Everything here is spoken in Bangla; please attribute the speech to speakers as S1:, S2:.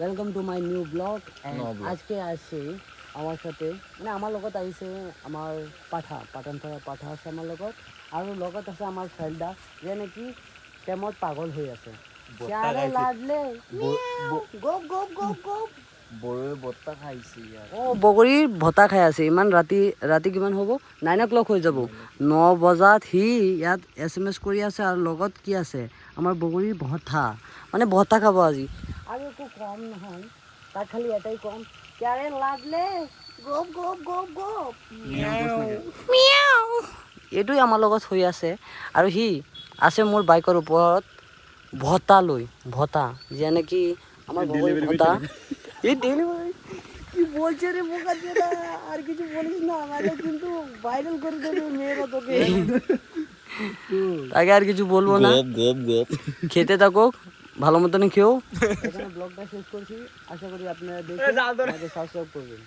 S1: Welcome to my new blog
S2: No vlog.
S1: আজকে আছে আমার সাথে মানে আমার লগত আহিছে আমাৰ পাঠান পাঠা আছে আমাৰ লগত আৰু লগত আছে আমাৰ ফ্ৰেণ্ডা যে নেকি প্ৰেমত পাগল হৈ আছে চাৰে লাডলে গপ গপ গপ গপ
S2: বড়োৱে বত্তা খাইছে ইয়াৰ।
S1: বগৰীৰ ভটা খাই আছে ইমান ৰাতি কিমান হ'ব 9 o'clock হৈ যাব 9 বজাত সি ইয়াত SMS কৰি আছে আৰু লগত কি আছে আমাৰ বগৰীৰ ভটা মানে ভটা খাব আজি আৰু একো কম নহয় তাক খালি এটাই কম ক্যারে লাগলে গপ গপ গপ গপ মিয়াও এইটোই আমাৰ লগত হৈ আছে আৰু সি আছে মোৰ বাইকৰ ওপৰত ভটা লৈ ভটা যেনে কি আমার বগৰীৰ ভটা এই ডেলিভারি কি বলছে রে বোকা চোদা আর কিছু বলিস না আমাকে কিন্তু ভাইরাল করে দেবে মেয়েরা তোকে তাকে আর কিছু বলবো না
S2: গপ গপ
S1: খেতে থাকো ভালো মতন খেও এখানে ব্লগটা শেষ করছি আশা করি আপনারা দেখে আমাকে সাবস্ক্রাইব করবেন